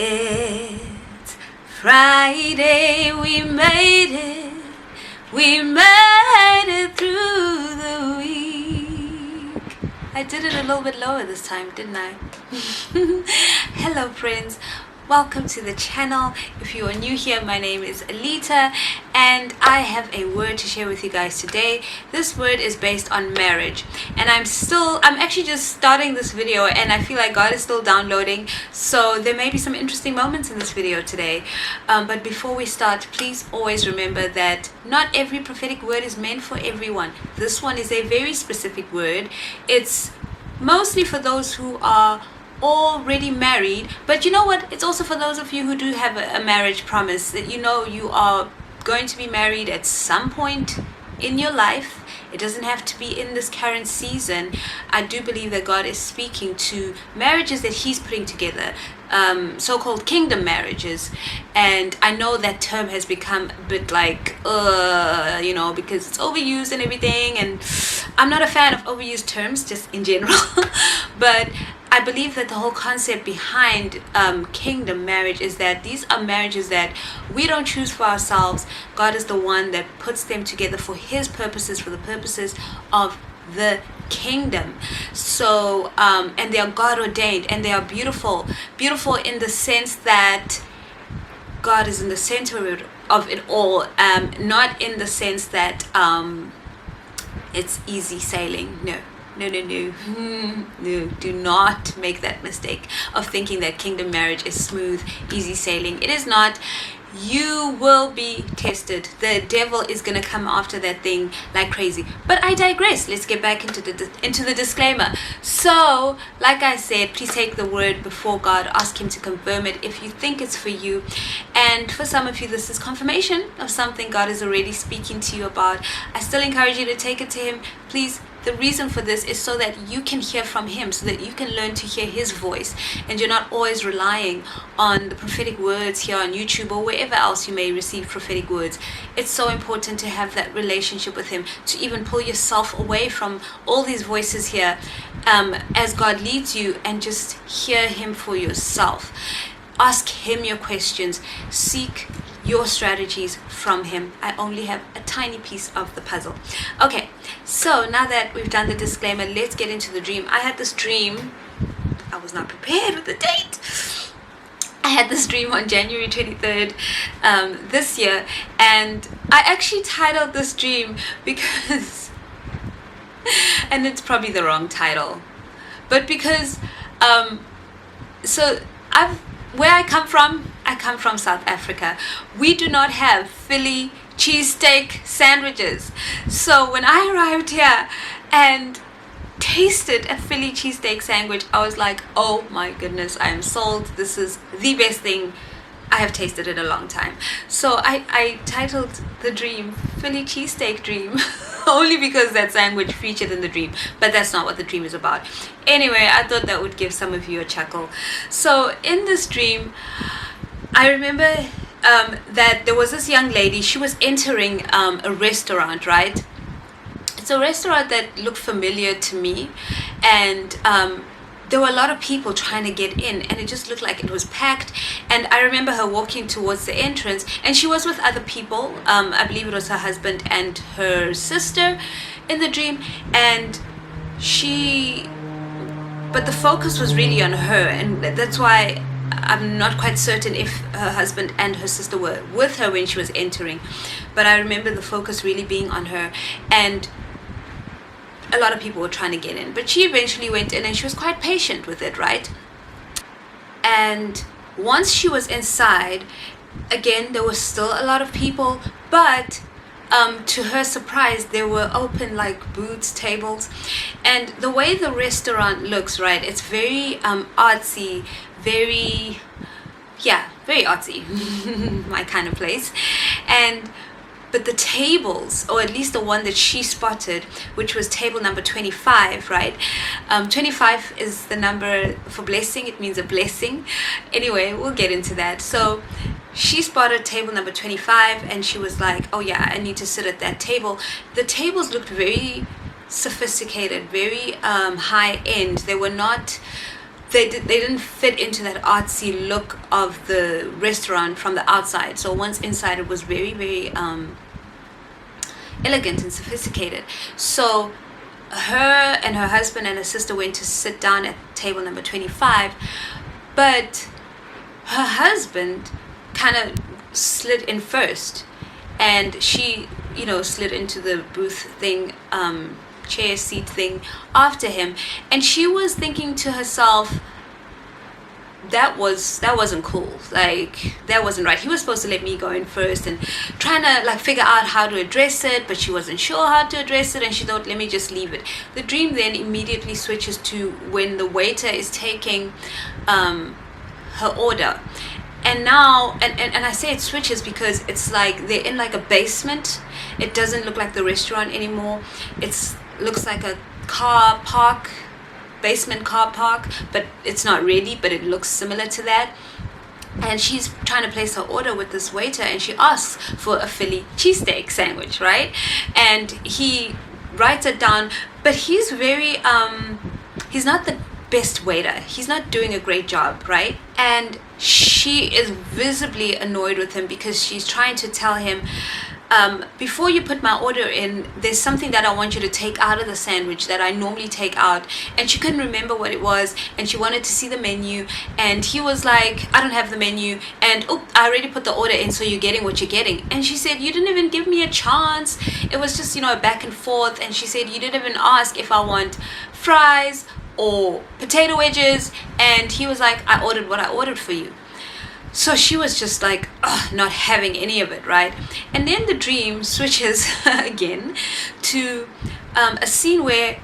It's Friday, we made it. We made it through the week. I did it a little bit lower this time, didn't I? Hello friends, welcome to the channel. If you are new here, my name is Alita and I have a word to share with you guys today. This word is based on marriage, and I'm actually just starting this video and I feel like God is still downloading, so there may be some interesting moments in this video today. But before we start, please always remember that not every prophetic word is meant for everyone. This one is a very specific word. It's mostly for those who are already married, but you know what, it's also for those of you who do have a marriage promise, that you know you are going to be married at some point in your life. It doesn't have to be in this current season. I do believe that God is speaking to marriages that he's putting together, so-called kingdom marriages. And I know that term has become a bit like because it's overused and everything, and I'm not a fan of overused terms just in general. But I believe that the whole concept behind kingdom marriage is that these are marriages that we don't choose for ourselves. God is the one that puts them together for his purposes, for the purposes of the kingdom. So and they are God ordained, and they are beautiful in the sense that God is in the center of it all, not in the sense that it's easy sailing. No, do not make that mistake of thinking that kingdom marriage is smooth, easy sailing. It is not. You will be tested. The devil is going to come after that thing like crazy. But I digress. Let's get back into the disclaimer. So, like I said, please take the word before God. Ask him to confirm it if you think it's for you. And for some of you, this is confirmation of something God is already speaking to you about. I still encourage you to take it to him. Please. The reason for this is so that you can hear from him, so that you can learn to hear his voice, and you're not always relying on the prophetic words here on YouTube or wherever else you may receive prophetic words. It's so important to have that relationship with him, to even pull yourself away from all these voices here as God leads you, and just hear him for yourself. Ask him your questions. Seek your strategies from him. I only have a tiny piece of the puzzle. Okay, so now that we've done the disclaimer, let's get into the dream. I had this dream. I was not prepared with the date. I had this dream on January 23rd this year, and I actually titled this dream because and it's probably the wrong title, but because where I come from South Africa. We do not have Philly cheesesteak sandwiches. So when I arrived here and tasted a Philly cheesesteak sandwich, I was like, oh my goodness, I am sold. This is the best thing I have tasted in a long time. So I titled the dream Philly cheesesteak dream only because that sandwich featured in the dream, but that's not what the dream is about. Anyway, I thought that would give some of you a chuckle. So in this dream, I remember that there was this young lady. She was entering a restaurant, right? It's a restaurant that looked familiar to me, and there were a lot of people trying to get in, and it just looked like it was packed. And I remember her walking towards the entrance, and she was with other people. I believe it was her husband and her sister in the dream, but the focus was really on her, and that's why I'm not quite certain if her husband and her sister were with her when she was entering. But I remember the focus really being on her, and a lot of people were trying to get in, but she eventually went in, and she was quite patient with it, right? And once she was inside, again, there was still a lot of people, but to her surprise, there were open like booths, tables, and the way the restaurant looks, right, it's very artsy, very artsy, my kind of place. But the tables, or at least the one that she spotted, which was table number 25, right? 25 is the number for blessing. It means a blessing. Anyway, we'll get into that. So she spotted table number 25, and she was like, oh yeah, I need to sit at that table. The tables looked very sophisticated, very high end. They were not they didn't fit into that artsy look of the restaurant from the outside. So once inside, it was very, very elegant and sophisticated. So her and her husband and her sister went to sit down at table number 25, but her husband kind of slid in first, and she, slid into the booth thing, chair seat thing after him. And she was thinking to herself, that wasn't cool. Like, that wasn't right. He was supposed to let me go in first, and trying to like figure out how to address it, but she wasn't sure how to address it, and she thought, let me just leave it. The dream then immediately switches to when the waiter is taking her order. And now, and I say it switches because it's like they're in like a basement. It doesn't look like the restaurant anymore. It looks like a car park, basement car park, but it's not really, but it looks similar to that. And she's trying to place her order with this waiter, and she asks for a Philly cheesesteak sandwich, right? And he writes it down, but he's very he's not the best waiter. He's not doing a great job, right? And she is visibly annoyed with him because she's trying to tell him, before you put my order in, there's something that I want you to take out of the sandwich that I normally take out. And she couldn't remember what it was, and she wanted to see the menu, and he was like, I don't have the menu, and I already put the order in, so you're getting what you're getting. And she said, you didn't even give me a chance. It was just, a back and forth. And she said, you didn't even ask if I want fries or potato wedges. And he was like, I ordered what I ordered for you. So she was just like, not having any of it, right? And then the dream switches again to a scene where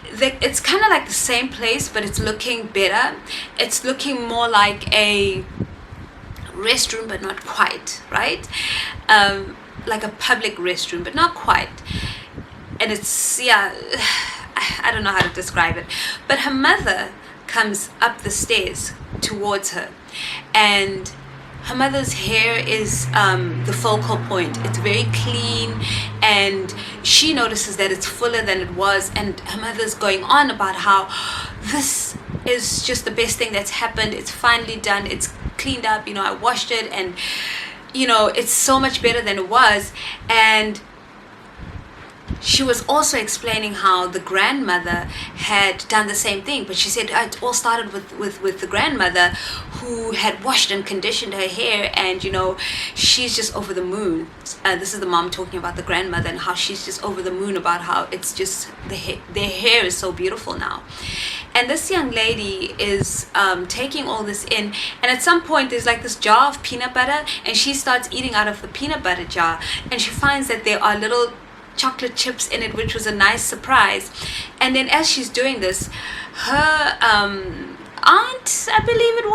it's kind of like the same place, but it's looking better. It's looking more like a restroom, but not quite, right? Like a public restroom, but not quite. And it's, I don't know how to describe it. But her mother comes up the stairs towards her, and her mother's hair is the focal point. It's very clean, and she notices that it's fuller than it was, and her mother's going on about how this is just the best thing that's happened. It's finally done. It's cleaned up. I washed it, and it's so much better than it was. And she was also explaining how the grandmother had done the same thing, but she said it all started with the grandmother, who had washed and conditioned her hair, and she's just over the moon. This is the mom talking about the grandmother, and how she's just over the moon about how it's just their hair is so beautiful now. And this young lady is taking all this in, and at some point there's like this jar of peanut butter, and she starts eating out of the peanut butter jar, and she finds that there are little chocolate chips in it, which was a nice surprise. And then as she's doing this, her aunt, I believe it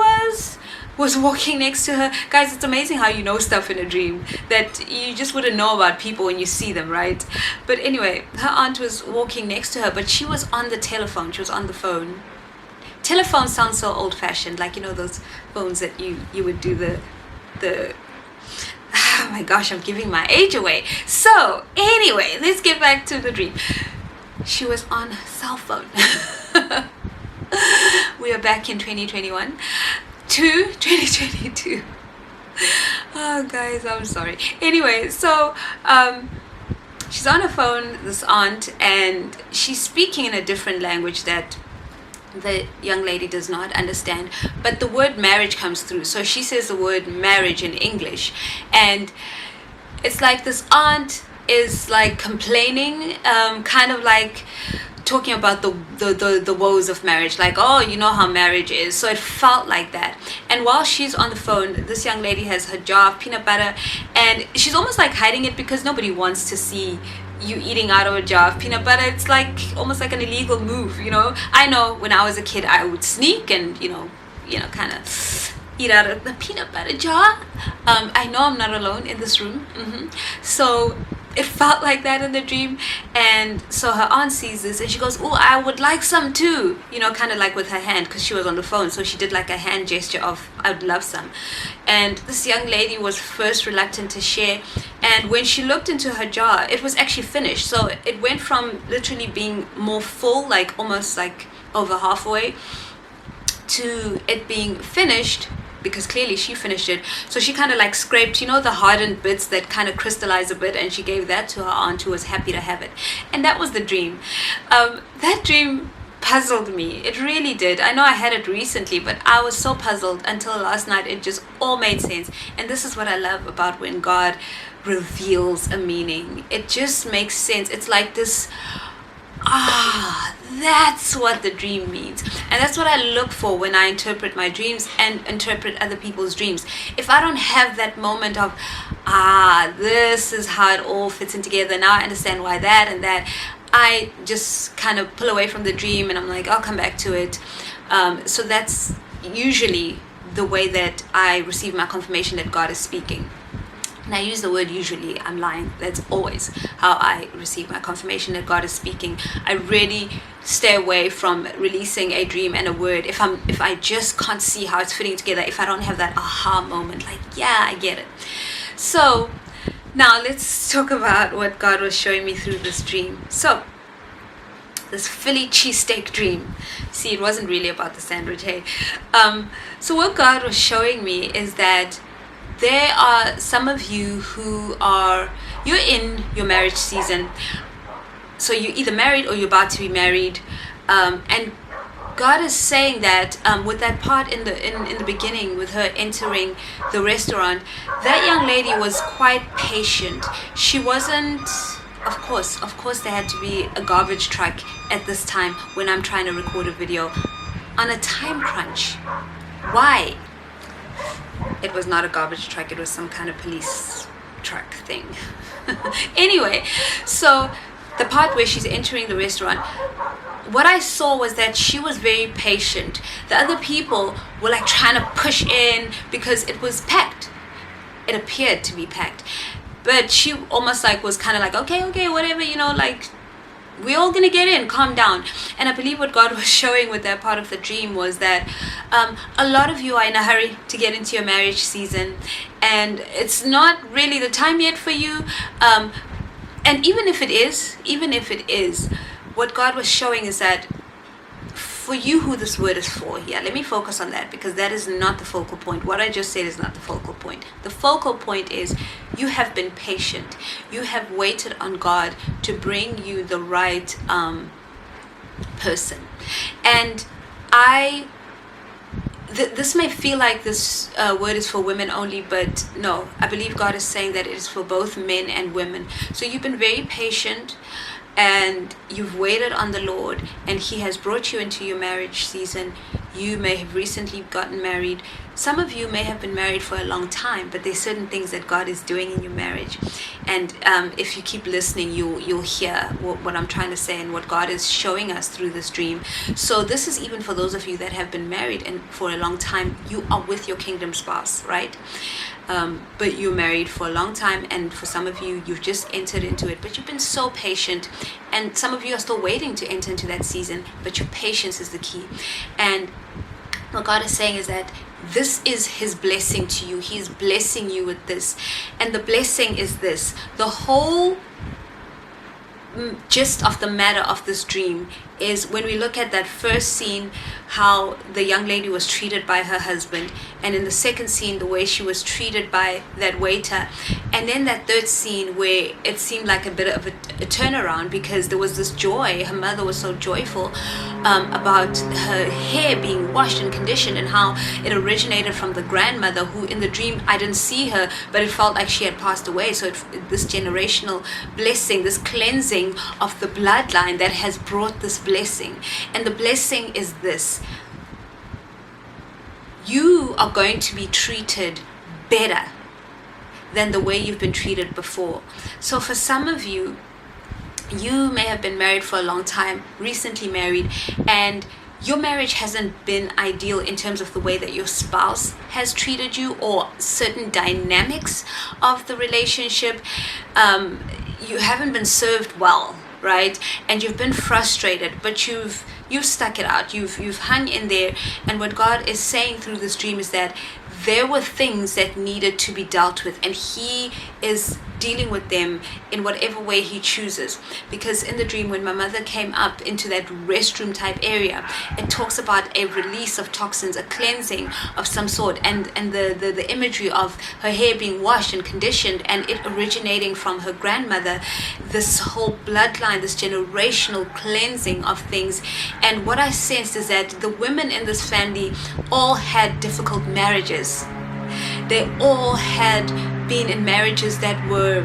was walking next to her. Guys, it's amazing how you know stuff in a dream that you just wouldn't know about people when you see them, right? But anyway, her aunt was walking next to her, but she was on the telephone. She was on the phone. Telephone sounds so old-fashioned, like those phones that you would do the oh my gosh, I'm giving my age away. So anyway, let's get back to the dream. She was on a cell phone. We are back in 2021 to 2022. Oh guys, I'm sorry. Anyway, so she's on her phone, this aunt, and she's speaking in a different language that the young lady does not understand, but the word marriage comes through. So she says the word marriage in English, and it's like this aunt is like complaining, kind of like talking about the woes of marriage, like, oh, you know how marriage is. So it felt like that. And while she's on the phone, this young lady has her jar of peanut butter, and she's almost like hiding it because nobody wants to see you eating out of a jar of peanut butter. It's like almost like an illegal move. I know when I was a kid I would sneak and kind of eat out of the peanut butter jar. I know I'm not alone in this room. So it felt like that in the dream. And so her aunt sees this, and she goes, oh, I would like some too, kind of like with her hand, because she was on the phone. So she did like a hand gesture of, I would love some. And this young lady was first reluctant to share, and when she looked into her jar, it was actually finished. So it went from literally being more full, like almost like over halfway, to it being finished, because clearly she finished it. So she kind of like scraped, the hardened bits that kind of crystallized a bit, and she gave that to her aunt, who was happy to have it. And that was the dream. That dream puzzled me. It really did. I know I had it recently, but I was so puzzled until last night. It just all made sense. And this is what I love about when God reveals a meaning. It just makes sense. It's like this, that's what the dream means. And that's what I look for when I interpret my dreams and interpret other people's dreams. If I don't have that moment of, this is how it all fits in together, now I understand why that and that, I just kind of pull away from the dream, and I'm like, I'll come back to it. So that's usually the way that I receive my confirmation that God is speaking. And I use the word usually, I'm lying. That's always how I receive my confirmation that God is speaking. I really stay away from releasing a dream and a word if I just can't see how it's fitting together, if I don't have that aha moment, like, yeah, I get it. So now let's talk about what God was showing me through this dream. So this Philly cheesesteak dream. See, it wasn't really about the sandwich, hey? So what God was showing me is that there are some of you who you're in your marriage season. So you're either married or you're about to be married. And God is saying that with that part in the beginning, with her entering the restaurant, that young lady was quite patient. She wasn't, of course there had to be a garbage truck at this time when I'm trying to record a video on a time crunch. Why? It was not a garbage truck, it was some kind of police truck thing. Anyway, so the part where she's entering the restaurant, what I saw was that she was very patient. The other people were like trying to push in because it was packed. It appeared to be packed. But she almost like was kind of like, okay, whatever, like, we're all gonna get in, calm down. And I believe what God was showing with that part of the dream was that a lot of you are in a hurry to get into your marriage season, and it's not really the time yet for you. And even if it is, what God was showing is that for you, who this word is for here, let me focus on that, because that is not the focal point. What I just said is not the focal point. The focal point is you have been patient. You have waited on God to bring you the right person. And this may feel like this word is for women only, but no, I believe God is saying that it is for both men and women. So you've been very patient, and you've waited on the Lord, and He has brought you into your marriage season. You may have recently gotten married. Some of you may have been married for a long time, but there's certain things that God is doing in your marriage. And if you keep listening, you'll hear what I'm trying to say and what God is showing us through this dream. So this is even for those of you that have been married and for a long time. You are with your kingdom spouse, right? But you're married for a long time, and for some of you, you've just entered into it, but you've been so patient, and some of you are still waiting to enter into that season, but your patience is the key. And what God is saying is that this is His blessing to you. He's blessing you with this, and the blessing is this: the whole gist of the matter of this dream is when we look at that first scene, how the young lady was treated by her husband, and in the second scene, the way she was treated by that waiter, and then that third scene where it seemed like a bit of a turnaround, because there was this joy. Her mother was so joyful about her hair being washed and conditioned, and how it originated from the grandmother, who in the dream I didn't see her, but it felt like she had passed away. So this generational blessing, this cleansing of the bloodline that has brought this blessing. And the blessing is this: you are going to be treated better than the way you've been treated before. So for some of you, you may have been married for a long time, recently married, and your marriage hasn't been ideal in terms of the way that your spouse has treated you, or certain dynamics of the relationship. You haven't been served well, right? And you've been frustrated, but you've stuck it out. You've hung in there. And what God is saying through this dream is that there were things that needed to be dealt with, and He is dealing with them in whatever way he chooses. Because in the dream, when my mother came up into that restroom type area, it talks about a release of toxins, a cleansing of some sort, and the imagery of her hair being washed and conditioned, and it originating from her grandmother, this whole bloodline, this generational cleansing of things. And what I sensed is that the women in this family all had difficult marriages. They all had been in marriages that were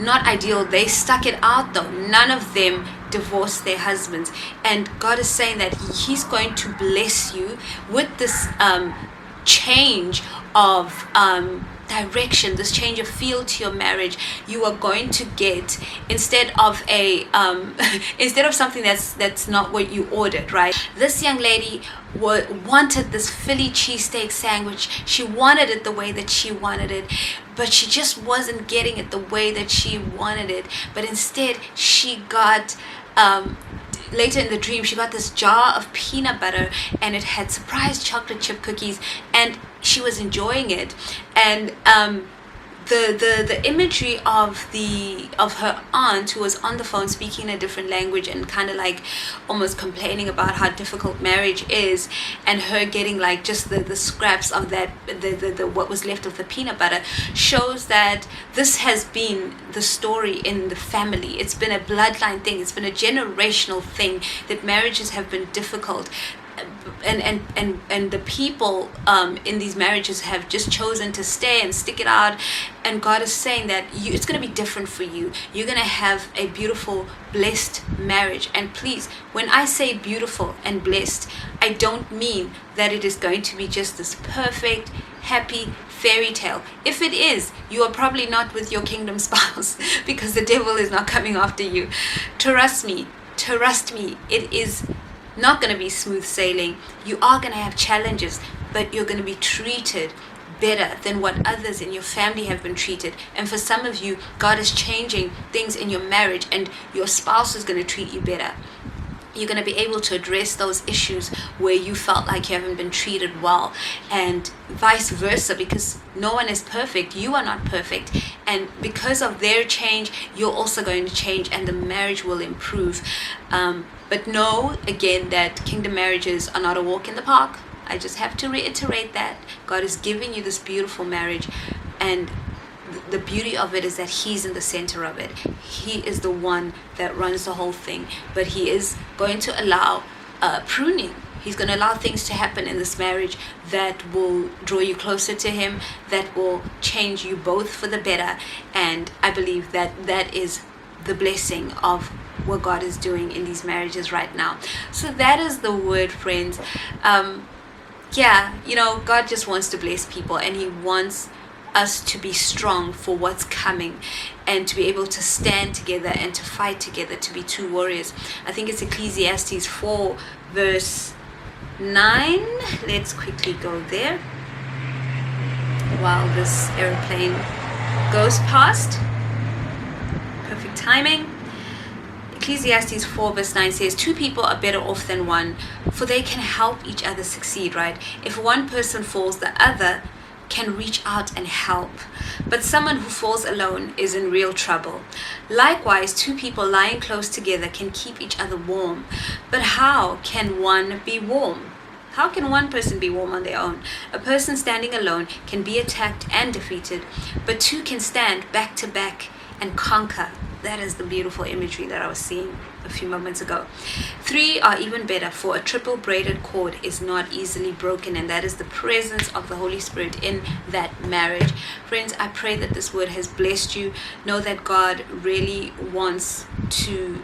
not ideal. They stuck it out though. None of them divorced their husbands. And God is saying that he's going to bless you with this change of direction, this change of feel to your marriage. You are going to get, instead of a instead of something that's not what you ordered, right? This young lady wanted this Philly cheesesteak sandwich. She wanted it the way that she wanted it, but she just wasn't getting it the way that she wanted it. But instead she got later in the dream, she got this jar of peanut butter, and it had surprise chocolate chip cookies, and she was enjoying it. And the imagery of her aunt, who was on the phone speaking a different language and kind of like almost complaining about how difficult marriage is, and her getting like just the scraps of that, the what was left of the peanut butter, shows that this has been the story in the family. It's been a bloodline thing. It's been a generational thing, that marriages have been difficult. And the people in these marriages have just chosen to stay and stick it out. And God is saying that it's going to be different for you. You're going to have a beautiful, blessed marriage. And please, when I say beautiful and blessed, I don't mean that it is going to be just this perfect, happy fairy tale. If it is, you are probably not with your kingdom spouse, because the devil is not coming after you. Trust me, it is not going to be smooth sailing. You are going to have challenges, but you're going to be treated better than what others in your family have been treated. And for some of you, God is changing things in your marriage, and your spouse is going to treat you better. You're going to be able to address those issues where you felt like you haven't been treated well, and vice versa, because no one is perfect. You are not perfect. And because of their change, you're also going to change, and the marriage will improve. But know, again, that kingdom marriages are not a walk in the park. I just have to reiterate that. God is giving you this beautiful marriage, and the beauty of it is that he's in the center of it. He is the one that runs the whole thing, but he is going to allow pruning. He's going to allow things to happen in this marriage that will draw you closer to him, that will change you both for the better. And I believe that that is the blessing of what God is doing in these marriages right now. So that is the word, friends. God just wants to bless people, and he wants us to be strong for what's coming, and to be able to stand together and to fight together, to be two warriors. I think it's Ecclesiastes 4 verse 9. Let's quickly go there while this airplane goes past. Perfect timing. Ecclesiastes 4 verse 9 says, 2 people are better off than one, for they can help each other succeed, right? If one person falls, the other can reach out and help. But someone who falls alone is in real trouble. Likewise, 2 people lying close together can keep each other warm. But how can one be warm? How can one person be warm on their own? A person standing alone can be attacked and defeated, but 2 can stand back to back and conquer. That is the beautiful imagery that I was seeing a few moments ago. 3 are even better, for a triple braided cord is not easily broken, and that is the presence of the Holy Spirit in that marriage. Friends, I pray that this word has blessed you. Know that God really wants to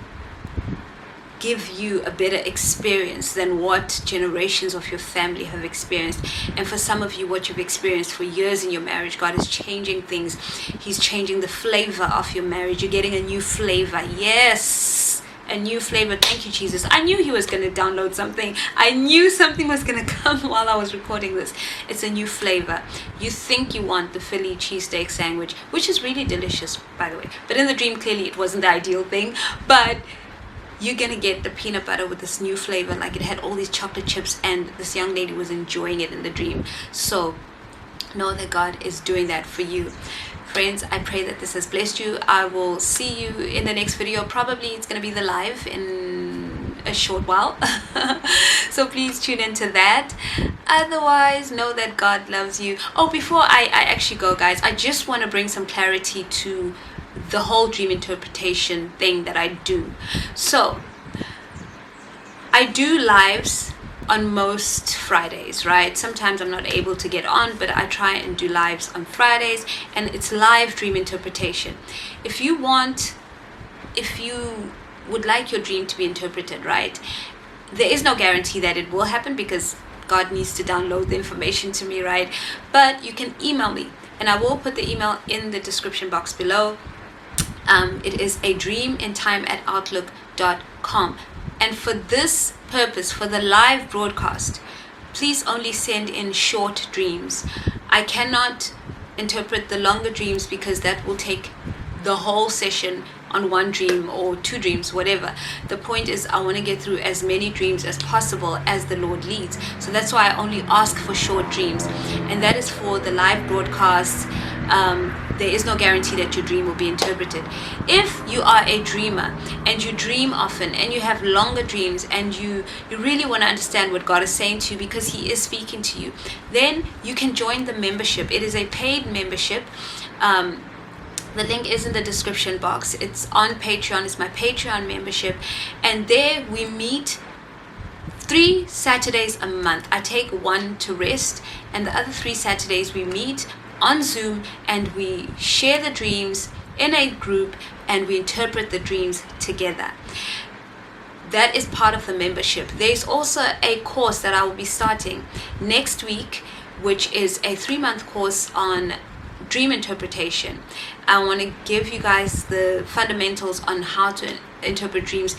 give you a better experience than what generations of your family have experienced. And for some of you, what you've experienced for years in your marriage, God is changing things. He's changing the flavor of your marriage. You're getting a new flavor. Yes, a new flavor. Thank you, Jesus. I knew he was going to download something. I knew something was going to come while I was recording this. It's a new flavor. You think you want the Philly cheesesteak sandwich, which is really delicious, by the way. But in the dream, clearly it wasn't the ideal thing. But you're going to get the peanut butter with this new flavor, like it had all these chocolate chips, and this young lady was enjoying it in the dream. So know that God is doing that for you. friends, I pray that this has blessed you. I will see you in the next video. Probably it's going to be the live in a short while. So please tune into that. Otherwise, know that God loves you. Oh, before I actually go, guys, I just want to bring some clarity to the whole dream interpretation thing that I do. So I do lives on most Fridays, right? Sometimes I'm not able to get on, but I try and do lives on Fridays, and it's live dream interpretation. If you would like your dream to be interpreted, right, there is no guarantee that it will happen because God needs to download the information to me, right? But you can email me, and I will put the email in the description box below. It is adreamintime@outlook.com. And for this purpose, for the live broadcast, please only send in short dreams. I cannot interpret the longer dreams because that will take the whole session on one dream or two dreams, whatever. The point is I want to get through as many dreams as possible as the Lord leads. So that's why I only ask for short dreams. And that is for the live broadcasts. There is no guarantee that your dream will be interpreted. If you are a dreamer and you dream often and you have longer dreams and you really want to understand what God is saying to you because He is speaking to you, then you can join the membership. It is a paid membership. The link is in the description box. It's on Patreon. It's my Patreon membership. And there we meet 3 Saturdays a month. I take one to rest, and the other 3 Saturdays we meet on Zoom and we share the dreams in a group and we interpret the dreams together. That is part of the membership. There's also a course that I will be starting next week, which is a 3-month course on dream interpretation. I want to give you guys the fundamentals on how to interpret dreams.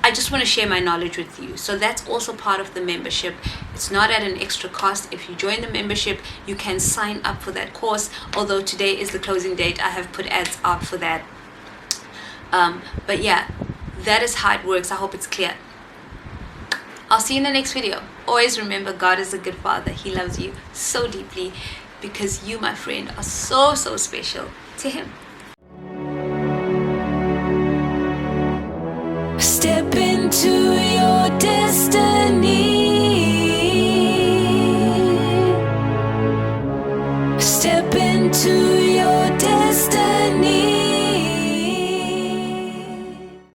I just want to share my knowledge with you. So that's also part of the membership. It's not at an extra cost. If you join the membership, you can sign up for that course. Although today is the closing date, I have put ads out for that. But yeah, that is how it works. I hope it's clear. I'll see you in the next video. Always remember, God is a good Father. He loves you so deeply because you, my friend, are so special to Him. Still